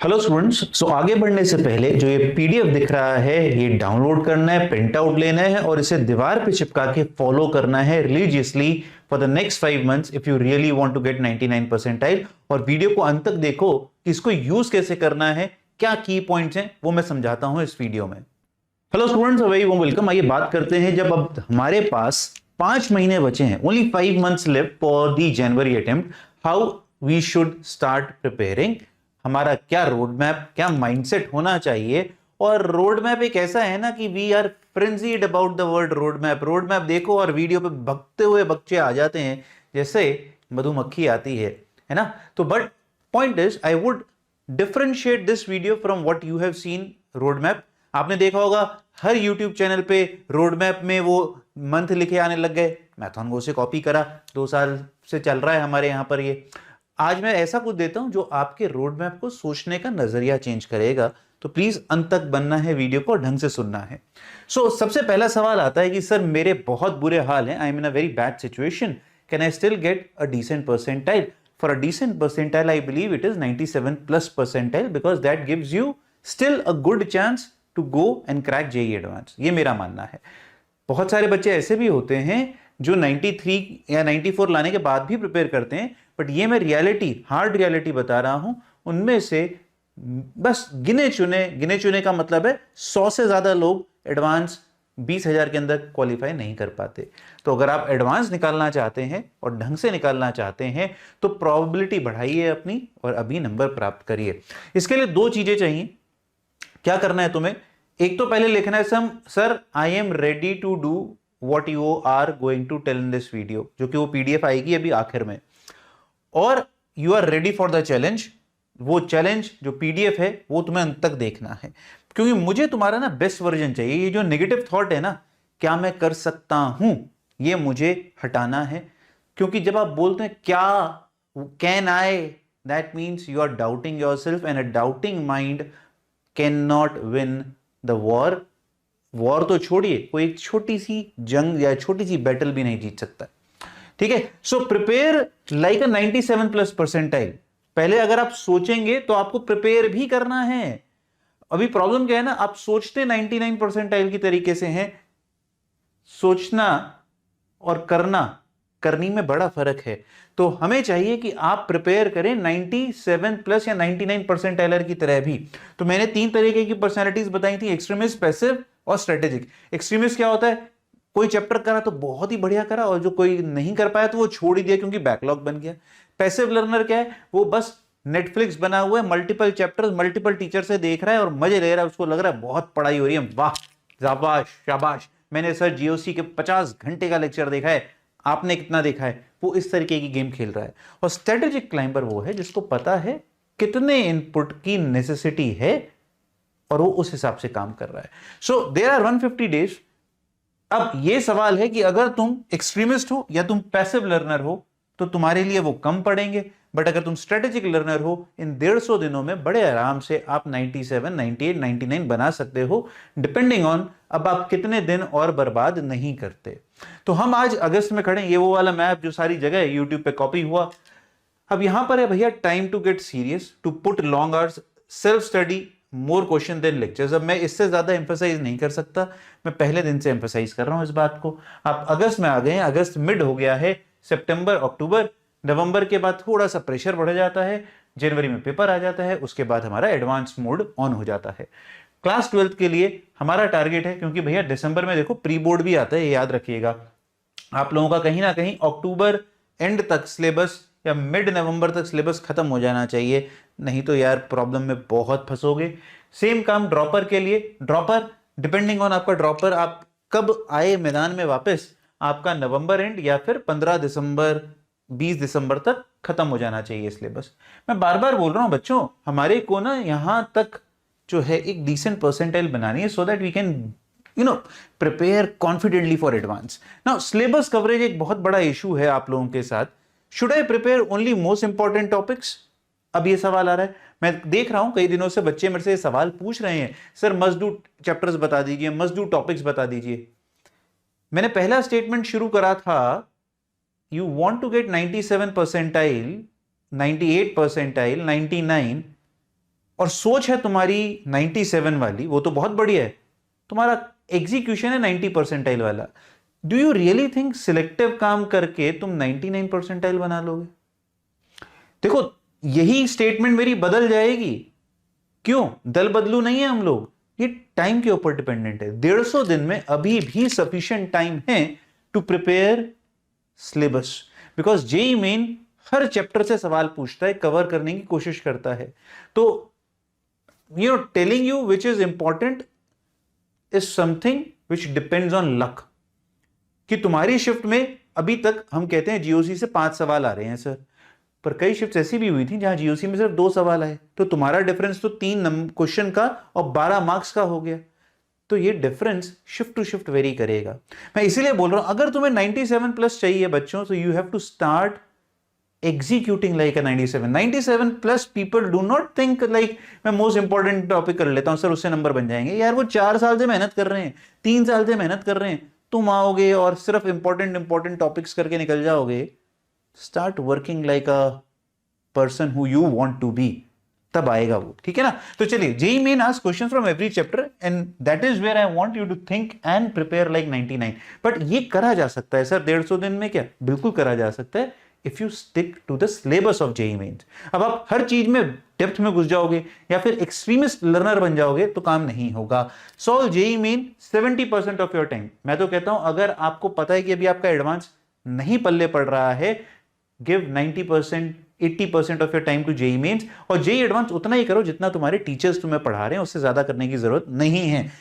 Hello students. सो आगे बढ़ने से पहले जो ये पीडीएफ दिख रहा है ये डाउनलोड करना है, प्रिंट आउट लेना है और इसे दीवार पे चिपका के फॉलो करना है religiously for the next 5 months if you really want to get 99 percentile. और वीडियो को अंत तक देखो कि इसको यूज कैसे करना है, क्या की पॉइंट्स हैं वो मैं समझाता हूं इस वीडियो में। Hello students, very warm welcome. आइए बात करते हैं, जब अब हमारे पास 5 महीने बचे हैं, only 5 months left for the January attempt, how we should start preparing. हमारा क्या रोड मैप, क्या माइंडसेट होना चाहिए। और रोड मैप एक ऐसा है ना कि we are frenzied about the word road map. Road map देखो और वीडियो पे भगते हुए बच्चे आ जाते हैं जैसे मधुमक्खी आती है ना। तो but point is I would differentiate this video from what you have seen road map. आपने देखा होगा हर यूट्यूब चैनल पे रोड मैप में वो मंथ लिखे आने लग गए। मैथन गो से कॉपी करा, 2 साल से चल रहा है हमारे यहां पर ये। आज मैं ऐसा कुछ देता हूं जो आपके रोड मैप को सोचने का नजरिया चेंज करेगा। तो प्लीज अंत तक बनना है, वीडियो को ढंग से सुनना है। सबसे पहला सवाल आता है कि सर मेरे बहुत बुरे हाल हैं, I am in a very bad situation, can I still get a decent percentile? For a decent percentile I believe it is 97 plus percentile because that gives you still a good chance to go and crack JEE advance. ये मेरा मानना है। बहुत सारे बच्चे ऐसे भी होते हैं जो 93 या 94 लाने के बाद भी प्रिपेयर करते हैं, बट ये मैं रियलिटी, हार्ड रियलिटी बता रहा हूं। उनमें से बस गिने चुने का मतलब है 100 से ज्यादा लोग एडवांस 20,000 के अंदर क्वालिफाई नहीं कर पाते। तो अगर आप एडवांस निकालना चाहते हैं और ढंग से निकालना चाहते हैं तो प्रोबेबिलिटी बढ़ाइए अपनी और अभी नंबर प्राप्त करिए। इसके लिए 2 चीजें चाहिए। क्या करना है तुम्हें? एक तो पहले लिखना है sir I am ready to do what you are going to tell in this video, जो कि वो पीडीएफ आएगी अभी आखिर में। और you are ready for the challenge. वो चैलेंज जो पीडीएफ है वो तुम्हें अंत तक देखना है, क्योंकि मुझे तुम्हारा ना बेस्ट वर्जन चाहिए। ये जो नेगेटिव थॉट है ना, क्या मैं कर सकता हूं, ये मुझे हटाना है। क्योंकि जब आप बोलते हैं क्या, can I, that means you are doubting yourself and a doubting mind can not win the war. War तो छोड़िए, कोई एक छोटी सी जंग या छोटी सी बैटल भी नहीं जीत सकता। ठीक है। सो प्रिपेयर लाइक अ 97 प्लस परसेंटाइल। पहले अगर आप सोचेंगे तो आपको प्रिपेयर भी करना है। अभी प्रॉब्लम क्या है ना, आप सोचते 99 परसेंटाइल की तरीके से हैं। सोचना और करनी में बड़ा फर्क है। तो हमें चाहिए कि आप प्रिपेयर करें 97 प्लस या 99 परसेंटाइलर की तरह भी। तो मैंने 3 तरीके की पर्सनालिटीज बताई थी, एक्सट्रीमिस्ट, पैसिव और स्ट्रेटेजिक। एक्सट्रीमिस्ट क्या होता है? कोई चैप्टर करा तो बहुत ही बढ़िया करा, और जो कोई नहीं कर पाया तो वो छोड़ ही दिया क्योंकि बैकलॉग बन गया। पैसिव लर्नर क्या है? वो बस नेटफ्लिक्स बना हुआ है, मल्टीपल चैप्टर्स मल्टीपल टीचर से देख रहा है और मजे ले रहा है, उसको लग रहा है बहुत पढ़ाई हो रही है, वाह शाबाश शाबाश, मैंने सर जीओसी के 50 घंटे का लेक्चर देखा है, आपने कितना देखा है। वो इस तरीके की गेम खेल रहा है। और स्ट्रेटेजिक क्लाइंबर वो है जिसको पता है कितने इनपुट की नेसेसिटी है और वो उस हिसाब से काम कर रहा है। So there are 150 days. अब ये सवाल है कि अगर तुम एक्सट्रीमिस्ट हो या तुम पैसिव लर्नर हो तो तुम्हारे लिए वो कम पड़ेंगे, बट अगर तुम स्ट्रेटेजिक लर्नर हो, इन 150 दिनों में बड़े आराम से आप 97, 98, 99 बना सकते हो, डिपेंडिंग ऑन अब आप कितने दिन और बर्बाद नहीं करते। तो हम आज अगस्त में खड़े, ये वो वाला मैप जो सारी जगह यूट्यूब पे कॉपी हुआ। अब यहां पर है भैया, time to get serious, to put long hours, self study, more question than lectures. अब मैं इससे ज्यादा एम्फसाइज नहीं कर सकता, मैं पहले दिन से एम्फसाइज कर रहा हूं इस बात को। आप अगस्त में आ गए हैं, अगस्त मिड हो गया है, सितंबर, अक्टूबर, नवंबर के बाद थोड़ा सा प्रेशर बढ़ जाता है, जनवरी में पेपर आ जाता है, उसके बाद हमारा एडवांस मोड ऑन हो जाता है। क्लास 12 के लिए हमारा टारगेट है, क्योंकि भैया दिसंबर में देखो प्री बोर्ड भी आता है, याद रखिएगा। आप लोगों का कहीं ना कहीं अक्टूबर एंड तक सिलेबस या मिड नवंबर तक सिलेबस खत्म हो जाना चाहिए, नहीं तो यार प्रॉब्लम में बहुत फंसोगे। सेम काम ड्रॉपर के लिए। ड्रॉपर डिपेंडिंग ऑन आपका ड्रॉपर आप कब आए मैदान में वापस, आपका नवंबर एंड या फिर 15 दिसंबर 20 दिसंबर तक खत्म हो जाना चाहिए सिलेबस। मैं बार बार बोल रहा हूं बच्चों, हमारे को ना यहां तक जो है एक डिसेंट परसेंटाइल बनानी है, so that we can prepare confidently for advance. Now syllabus coverage एक बहुत बड़ा इशू है आप लोगों के साथ। Should I prepare only most important topics? अब ये सवाल आ रहा है, मैं देख रहा हूं कई दिनों से बच्चे मेरे से ये सवाल पूछ रहे हैं, सर मस्ट डू चैप्टर्स बता दीजिए, मस्ट डू टॉपिक्स बता दीजिए। मैंने पहला स्टेटमेंट शुरू करा था, you want to get 97 percentile, 98 percentile, 99, और सोच है तुम्हारी 97 वाली, वो तो बहुत बढ़िया है, तुम्हारा एग्जीक्यूशन है 90 परसेंटाइल वाला। Do you really think selective काम करके तुम 99 परसेंटाइल बना लोगे? देखो यही स्टेटमेंट मेरी बदल जाएगी, क्यों? दल बदलू नहीं है हम लोग, ये टाइम के ऊपर डिपेंडेंट है। 150 दिन में अभी भी सफिशिएंट टाइम है to prepare syllabus, because JEE main हर चैप्टर से सवाल पूछता है, कवर करने की कोशिश करता है। तो you know telling you which is important is something which depends on luck. कि तुम्हारी शिफ्ट में अभी तक हम कहते हैं जीओसी से 5 सवाल आ रहे हैं सर, पर कई शिफ्ट ऐसी भी हुई थी जहां जीओसी में सिर्फ 2 सवाल आए, तो तुम्हारा डिफरेंस तो 3 क्वेश्चन का और 12 मार्क्स का हो गया। तो ये difference shift to shift vary करेगा। मैं इसीलिए बोल रहा हूं अगर तुम्हें 97 प्लस चाहिए बच्चों, तो you have to start executing like a 97 plus people do not think like मैं मोस्ट इंपॉर्टेंट टॉपिक कर लेता हूं सर, उससे नंबर बन जाएंगे। यार वो 4 साल से मेहनत कर रहे हैं, 3 साल से मेहनत कर रहे हैं, तुम आओगे और सिर्फ इंपॉर्टेंट टॉपिक्स करके निकल जाओगे। Start working like a person who you want to be, तब आएगा वो, ठीक है ना। तो चलिए, JEE main asks questions from every chapter and that is where I want you to think and prepare like 99। But ये करा जा सकता है सर 150 दिन में? क्या बिल्कुल करा जा सकता है, if you stick to the syllabus of JEE mains. अब आप हर चीज में डेप्थ में घुस जाओगे या फिर एक्सट्रीमिस्ट लर्नर बन जाओगे तो काम नहीं होगा। Solve JEE main 70% of your time. मैं तो कहता हूं अगर आपको पता है कि अभी आपका एडवांस नहीं पल्ले पड़ रहा है, give 90% 80% of your time to JEE mains, और जेईई एडवांस उतना ही करो जितना तुम्हारे टीचर्स तुम्हें पढ़ा रहे हैं, उससे ज्यादा करने की जरूरत नहीं है।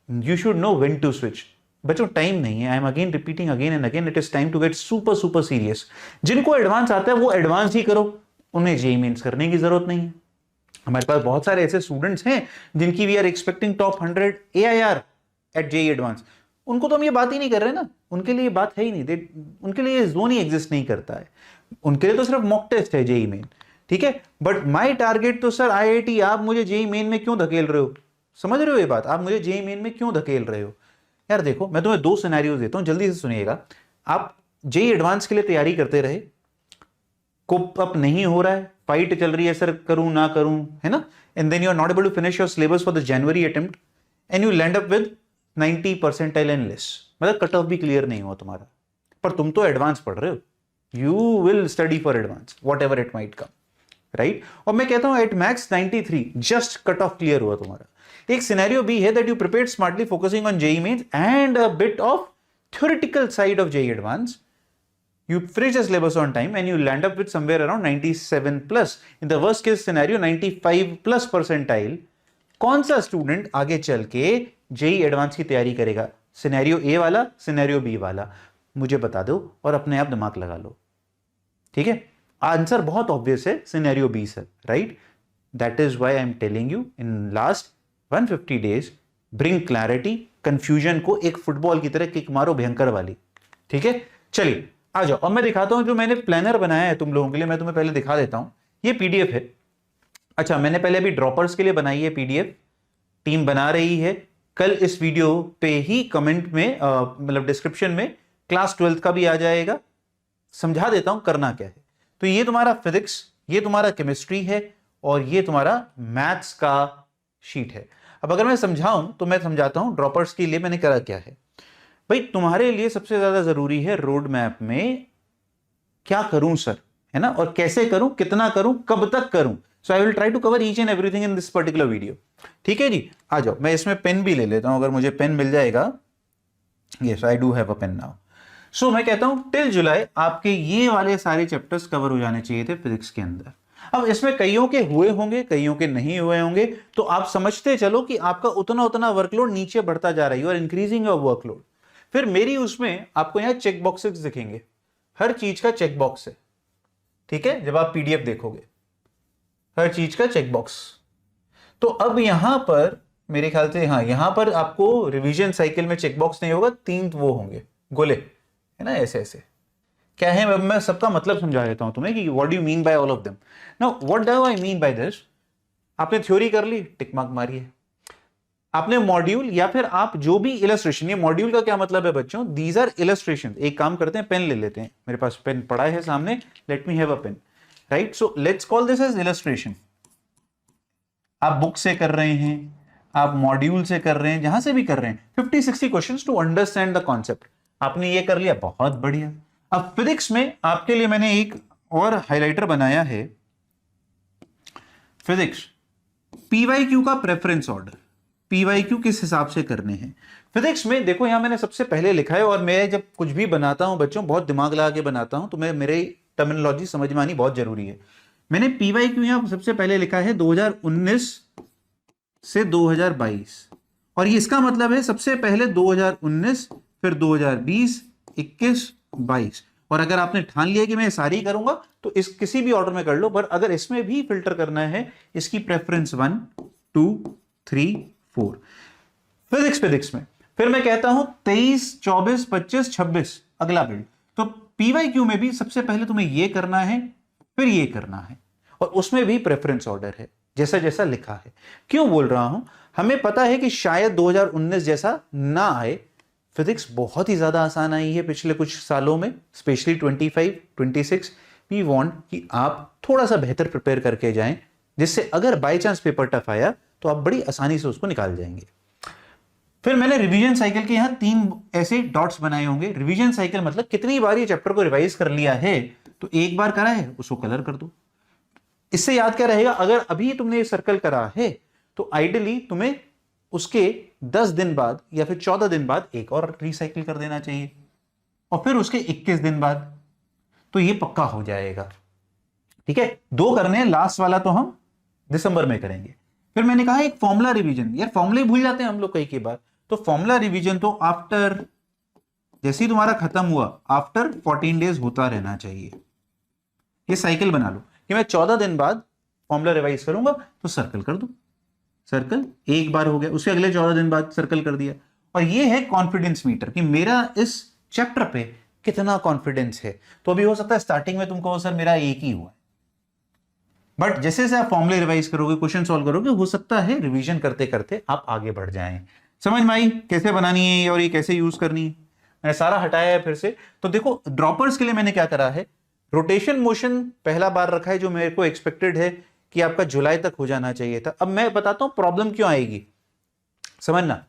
You should know when to switch. बच्चों टाइम नहीं है, I am again repeating again and again, it is time to get super serious. जिनको एडवांस आता है वो एडवांस ही करो, उन्हें जेईई मेंस करने की जरूरत नहीं है। हमारे पास बहुत सारे ऐसे स्टूडेंट्स हैं जिनकी we are expecting top 100 AIR at JEE advance, उनको तो हम ये बात ही नहीं कर रहे ना, उनके लिए बात है ही नहीं, उनके लिए जोन ही एग्जिस्ट नहीं करता है, उनके लिए तो सिर्फ मॉक टेस्ट है जेईई मेन, ठीक है। बट माय टारगेट तो सर आईआईटी, आप मुझे जेईई मेन में क्यों धकेल रहे हो? समझ रहे हो ये बात? आप मुझे जेईई मेन में क्यों धकेल रहे हो? यार देखो, मैं तुम्हें 2 सिनेरियोज देता हूं, जल्दी से सुनिएगा। आप जेईई एडवांस के लिए तैयारी करते रहे, कोप अप नहीं हो रहा है, फाइट चल रही है सर करूं ना करूं, है ना, and then you are not able to finish your syllabus for the January attempt and you land up with 90 percentile and less, मतलब कट ऑफ भी क्लियर नहीं हुआ तुम्हारा, पर तुम तो एडवांस पढ़ रहे हो, you will study for advance whatever it might come, right. और मैं कहता हूं at max 93 just cut off clear हुआ तुम्हारा। एक सिनेरियो भी है that you prepared smartly focusing on JEE mains and a bit of theoretical side of JEE Advanced. You finish the syllabus on time and you land up with somewhere around 97 plus. In the worst case scenario 95 plus percentile. कौन सा student आगे चल के JEE advance की तैयारी करेगा? Scenario ए वाला, scenario B वाला, मुझे बता दो और अपने आप दिमाग लगा लो, ठीक है। आंसर बहुत ऑब्वियस है, scenario B sir, right. That is why I am telling you in last 150 days bring clarity. Confusion को एक फुटबॉल की तरह किक मारो भयंकर वाली, ठीक है। चलिए आ जाओ, अब मैं दिखाता हूं जो मैंने प्लानर बनाया है तुम लोगों के लिए, मैं तुम्हें पहले दिखा देता हूं। ये पीडीएफ है, अच्छा मैंने पहले अभी ड्रॉपर्स के लिए बनाई है पीडीएफ, टीम बना रही है। कल इस वीडियो पे ही कमेंट में मतलब डिस्क्रिप्शन में क्लास 12th का भी आ जाएगा, समझा देता हूं करना क्या है। तो ये तुम्हारा फिजिक्स, ये तुम्हारा केमिस्ट्री है और ये तुम्हारा मैथ्स का शीट है। अब अगर मैं समझाऊं तो मैं समझाता हूं ड्रॉपर्स के लिए मैंने करा क्या है। भाई तुम्हारे लिए सबसे ज्यादा जरूरी है रोड मैप में क्या करूं सर, है ना, और कैसे करूं, कितना करूं, कब तक करूं। So I will try to cover each and everything in this particular video, ठीक है जी। आ जाओ, मैं इसमें पेन भी ले लेता हूं अगर मुझे पेन मिल जाएगा। Yes I do have a pen now. सो मैं कहता हूं टिल जुलाई आपके ये वाले सारे चैप्टर्स कवर हो जाने चाहिए थे फिजिक्स के अंदर। अब इसमें कईयों के हुए होंगे, कईयों के नहीं हुए होंगे, तो आप समझते चलो कि आपका उतना उतना वर्कलोड नीचे बढ़ता जा रही है और इंक्रीजिंग योर वर्कलोड। फिर मेरी उसमें आपको यहां चेक बॉक्सेस दिखेंगे, हर चीज का चेक बॉक्स है, ठीक है। जब आप पीडीएफ देखोगे हर चीज का चेक बॉक्स। तो अब यहां पर मेरे ख्याल से, हाँ यहां पर आपको रिवीजन साइकिल में चेक बॉक्स नहीं होगा, 3 वो होंगे गोले, है ना, ऐसे ऐसे क्या है। मैं सबका मतलब समझा देता हूं तुम्हें कि what do you mean by all of them. Now what do I mean by this, आपने थ्योरी कर ली, टिक मार्क मारिए। आपने मॉड्यूल या फिर आप जो भी इलस्ट्रेशन, ये मॉड्यूल का क्या मतलब है बच्चों, दीज आर इलस्ट्रेशन। एक काम करते हैं, पेन ले लेते हैं, मेरे पास पेन पड़ा है सामने, let me have a pen, right. So let's call this as illustration. आप बुक से कर रहे हैं, आप मॉड्यूल से कर रहे हैं, जहां से भी कर रहे हैं, 50-60 questions to understand the concept. आपने ये कर लिया, बहुत बढ़िया। अब फिजिक्स में आपके लिए मैंने एक और हाइलाइटर बनाया है, फिजिक्स पीवाईक्यू का प्रेफरेंस ऑर्डर। पीवाईक्यू किस हिसाब से करने हैं फिजिक्स में, देखो यहां मैंने सबसे पहले लिखा है, और मैं जब कुछ भी बनाता हूं बच्चों बहुत दिमाग लगा के बनाता हूं, तो मेरे टर्मिनोलॉजी समझ में आनी बहुत जरूरी है। मैंने पीवाईक्यू यहां सबसे पहले लिखा है 2019 से 2022, और ये इसका मतलब है सबसे पहले 2019, फिर 2020, 21, 22। और अगर आपने ठान लिया कि मैं सारी करूंगा तो इस किसी भी ऑर्डर में कर लो, पर अगर इसमें भी फिल्टर करना है, इसकी प्रेफरेंस 1, 2, 3, 4 फिजिक्स में। फिर मैं कहता हूं 23, 24, 25, 26 अगला बिल्ड। तो पीवाईक्यू में भी सबसे पहले तुम्हें यह करना है, फिर ये करना है, और उसमें भी प्रेफरेंस ऑर्डर है जैसा जैसा लिखा है। क्यों बोल रहा हूं, हमें पता है कि शायद 2019 जैसा ना आए। फिजिक्स बहुत ही ज्यादा आसान आई है पिछले कुछ सालों में, स्पेशली 25, 26। वी वांट कि आप थोड़ा सा बेहतर प्रिपेयर करके जाएं, जिससे अगर बाय चांस पेपर टफ आया तो आप बड़ी आसानी से उसको निकाल जाएंगे। फिर मैंने रिवीजन साइकिल के यहां 3 ऐसे डॉट्स बनाए होंगे। रिवीजन साइकिल मतलब कितनी बार ये चैप्टर को रिवाइज कर लिया है, तो एक बार करा है उसको कलर कर दो। इससे याद क्या रहेगा, अगर अभी तुमने ये सर्कल करा है तो आइडियली तुम्हें उसके 10 दिन बाद या फिर 14 दिन बाद एक और रिसाइकिल कर देना चाहिए, और फिर उसके 21 दिन बाद, तो ये पक्का हो जाएगा। ठीक है, 2 करने हैं, लास्ट वाला तो हम दिसंबर में करेंगे। फिर मैंने कहा एक फॉर्मूला रिवीजन, यार फॉर्मूले भूल जाते हैं हम लोग कई बार, तो फॉर्मूला रिवीजन तो आफ्टर, जैसे ही तुम्हारा खत्म हुआ आफ्टर 14 डेज होता रहना चाहिए। ये साइकिल बना लो कि मैं 14 दिन बाद फॉर्मूला रिवाइज करूंगा, तो सर्कल कर दो, सर्कल एक बार हो गया, उसके अगले 14 दिन बाद सर्कल कर दिया। और ये है कॉन्फिडेंस मीटर कि मेरा इस चैप्टर पे कितना कॉन्फिडेंस है। तो अभी हो सकता है स्टार्टिंग में तुम कहो सर मेरा एक ही हुआ है, बट जैसे जैसे आप फॉर्मूले रिवाइज करोगे, क्वेश्चन सॉल्व करोगे, हो सकता है रिवीजन करते करते आप आगे बढ़ जाएं। समझ में आई कैसे बनानी है और ये कैसे यूज करनी है? मैंने सारा हटाया है फिर से। तो देखो ड्रॉपर्स के लिए मैंने क्या करा है, रोटेशन मोशन पहला बार रखा है, जो मेरे को एक्सपेक्टेड है कि आपका जुलाई तक हो जाना चाहिए था। अब मैं बताता हूं प्रॉब्लम क्यों आएगी, समझना।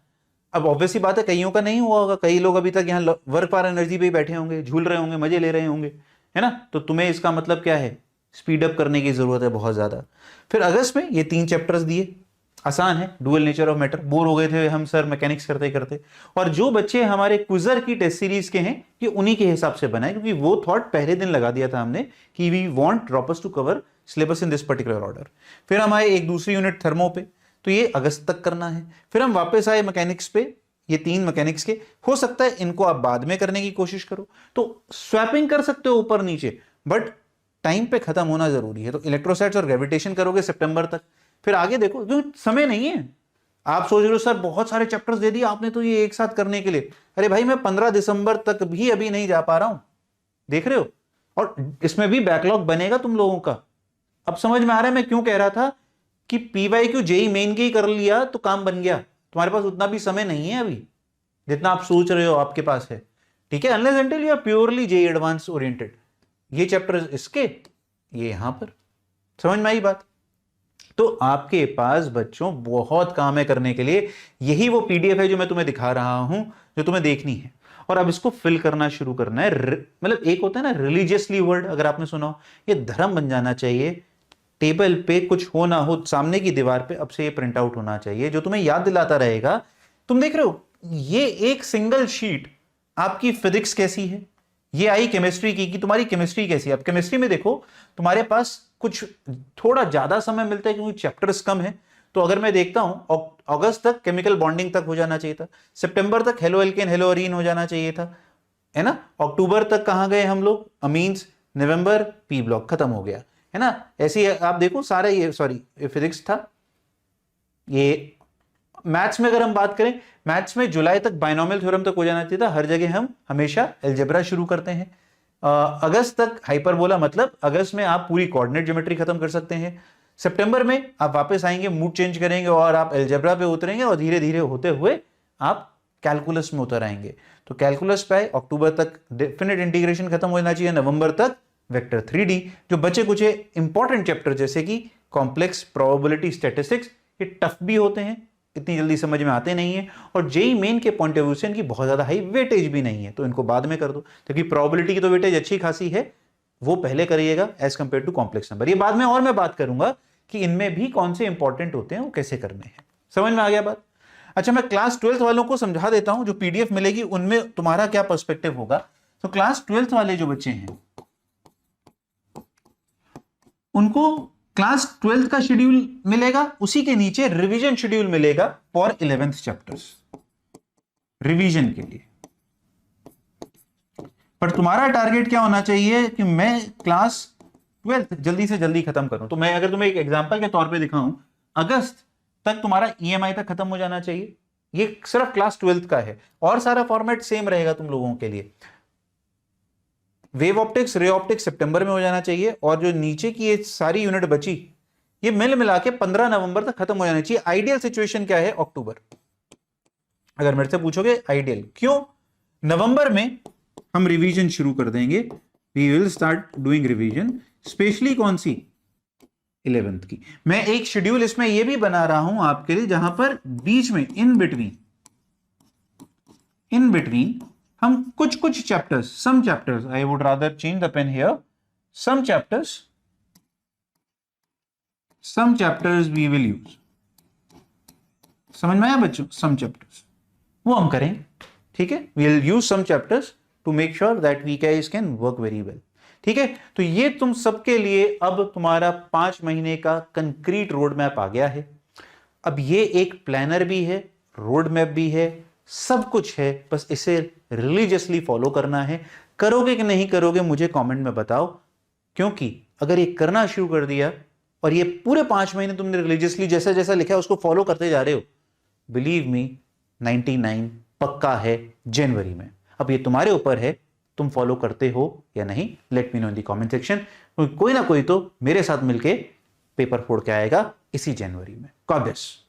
अब ऑब्वियसली बात है कईयों का नहीं हुआ होगा, कई लोग अभी तक यहाँ वर्क पार एनर्जी पे बैठे होंगे, झूल रहे होंगे, मजे ले रहे होंगे, है ना। तो तुम्हें इसका मतलब क्या है, स्पीड अप करने की जरूरत है बहुत ज्यादा। फिर अगस्त में ये 3 चैप्टर्स दिए, आसान है, dual nature of matter, bore हो गए थे हम सर मैकेनिक्स करते करते। और जो बच्चे हमारे क्विजर की टेस्ट सीरीज के हैं, ये उन्हीं के हिसाब से बनाए, क्योंकि वो थॉट पहले दिन लगा दिया था हमने कि we want droppers to cover syllabus in this particular order. फिर हम आए एक दूसरी यूनिट थर्मो पे, तो ये अगस्त तक करना है। फिर हम वापस आए मैकेनिक्स पे, ये 3 मैकेनिक्स के, हो सकता है इनको आप बाद में करने की कोशिश करो, तो स्वैपिंग कर सकते हो ऊपर नीचे, बट टाइम पे खत्म होना जरूरी है। तो इलेक्ट्रोस्टैट्स और ग्रेविटेशन करोगे सितंबर तक, फिर आगे देखो, क्योंकि समय नहीं है। आप सोच रहे हो सर बहुत सारे चैप्टर्स दे दिए आपने तो ये एक साथ करने के लिए, अरे भाई मैं 15 दिसंबर तक भी अभी नहीं जा पा रहा हूं, देख रहे हो, और इसमें भी बैकलॉग बनेगा तुम लोगों का। अब समझ में आ रहा है मैं क्यों कह रहा था कि पीवाईक्यू जेई मेन के ही कर लिया तो काम बन गया। तुम्हारे पास उतना भी समय नहीं है अभी जितना आप सोच रहे हो आपके पास है, ठीक है, unless until you are purely JEE advance oriented. ये चैप्टर इसके, ये यहां पर, समझ में आई बात। तो आपके पास बच्चों बहुत काम है करने के लिए। यही वो पीडीएफ है जो मैं तुम्हें दिखा रहा हूं, जो तुम्हें देखनी है, और अब इसको फिल करना शुरू करना है। मतलब एक होता है ना रिलीजियसली वर्ड, अगर आपने सुना हो, ये धर्म बन जाना चाहिए। टेबल पे कुछ हो ना हो, सामने की दीवार पे अब से ये प्रिंट आउट होना चाहिए, जो तुम्हें याद दिलाता रहेगा। तुम देख रहे हो ये एक सिंगल शीट आपकी फिजिक्स कैसी है, ये आई केमिस्ट्री की कि तुम्हारी केमिस्ट्री कैसी है। अब केमिस्ट्री में देखो तुम्हारे पास कुछ थोड़ा ज्यादा समय मिलता है क्योंकि चैप्टर्स कम है। तो अगर मैं देखता हूं अगस्त तक केमिकल बॉन्डिंग तक हो जाना चाहिए था, सितंबर तक हेलो एल्केन हेलो अरीन हो जाना चाहिए था, है ना। अक्टूबर तक कहां गए हम लोग, अमीन्स। नवंबर पी ब्लॉक खत्म हो गया, है ना। ऐसे ही आप देखो सारे, ये सॉरी फिजिक्स था। ये मैथ्स में अगर हम बात करें, मैथ्स में जुलाई तक बाइनोमियल थ्योरम तक हो जाना चाहिए था। हर जगह हम हमेशा अलजेब्रा शुरू करते हैं। अगस्त तक हाइपरबोला, मतलब अगस्त में आप पूरी कोऑर्डिनेट ज्योमेट्री खत्म कर सकते हैं। सितंबर में आप वापस आएंगे, मूड चेंज करेंगे और आप अलजेब्रा पे उतरेंगे, और धीरे धीरे होते हुए आप कैलकुलस में उतर आएंगे। तो कैलकुलस पे अक्टूबर तक डेफिनेट इंटीग्रेशन खत्म होना चाहिए, नवंबर तक वेक्टर 3D। जो बचे कुछ इंपॉर्टेंट चैप्टर जैसे कि कॉम्प्लेक्स प्रोबेबिलिटी स्टैटिस्टिक्स, ये टफ भी होते हैं, इतनी जल्दी समझ में आते नहीं है, और जेई मेन के पॉइंट ऑफ व्यू से इनकी बहुत ज्यादा हाई वेटेज भी नहीं है, तो इनको बाद में कर दो, क्योंकि प्रोबेबिलिटी की तो वेटेज अच्छी खासी है, वो पहले करिएगा as compare to complex number. ये बाद में और मैं बात करूंगा कि इनमें भी कौन से इंपॉर्टेंट होते हैं, वो कैसे करने हैं। समझ में आ गया बात? अच्छा, मैं क्लास 12th वालों को समझा देता हूं, जो पीडीएफ मिलेगी उनमें तुम्हारा क्या पर्सपेक्टिव होगा। तो क्लास 12th वाले जो बच्चे हैं उनको क्लास 12th का शेड्यूल मिलेगा, उसी के नीचे रिवीजन शेड्यूल मिलेगा फॉर 11th चैप्टर्स, रिवीजन के लिए। पर तुम्हारा टारगेट क्या होना चाहिए कि मैं क्लास 12th जल्दी से जल्दी खत्म करूं। तो मैं अगर तुम्हें एक एग्जांपल के तौर पे दिखाऊं, अगस्त तक तुम्हारा ईएमआई तक खत्म हो जाना चाहिए। ये सिर्फ क्लास 12th का है, और सारा फॉर्मेट सेम रहेगा तुम लोगों के लिए। वेव ऑप्टिक्स, रे ऑप्टिक्स सितंबर में हो जाना चाहिए, और जो नीचे की ये सारी यूनिट बची, ये मिल मिला के 15 नवंबर तक खत्म हो जाना चाहिए। आइडियल सिचुएशन क्या है? अक्टूबर। अगर मेरे से पूछोगे आइडियल क्यों, नवंबर में हम रिवीजन शुरू कर देंगे, we will start doing revision, specially कौन सी? 11th की। मैं एक शेड्यूल इसमें यह भी बना रहा हूं आपके लिए, जहां पर बीच में इन बिटवीन हम कुछ chapters, some chapters, I would rather change the pen here, some chapters we will use. समझ में आया बच्चों? सम चैप्टर्स वो हम करेंगे, ठीक है। We will use some chapters to make sure that we guys can work very well, ठीक है। तो ये तुम सबके लिए अब तुम्हारा 5 महीने का कंक्रीट रोड मैप आ गया है। अब ये एक प्लानर भी है, रोड मैप भी है, सब कुछ है, बस इसे रिलीजियसली फॉलो करना है। करोगे कि नहीं करोगे मुझे कमेंट में बताओ, क्योंकि अगर ये करना शुरू कर दिया और ये पूरे 5 महीने तुमने रिलीजियसली जैसा जैसा लिखा है उसको फॉलो करते जा रहे हो, बिलीव मी 99 पक्का है जनवरी में। अब ये तुम्हारे ऊपर है, तुम फॉलो करते हो या नहीं। Let me know in the comment section. कोई ना कोई तो मेरे साथ मिलके पेपर फोड़ के आएगा इसी जनवरी में। God bless.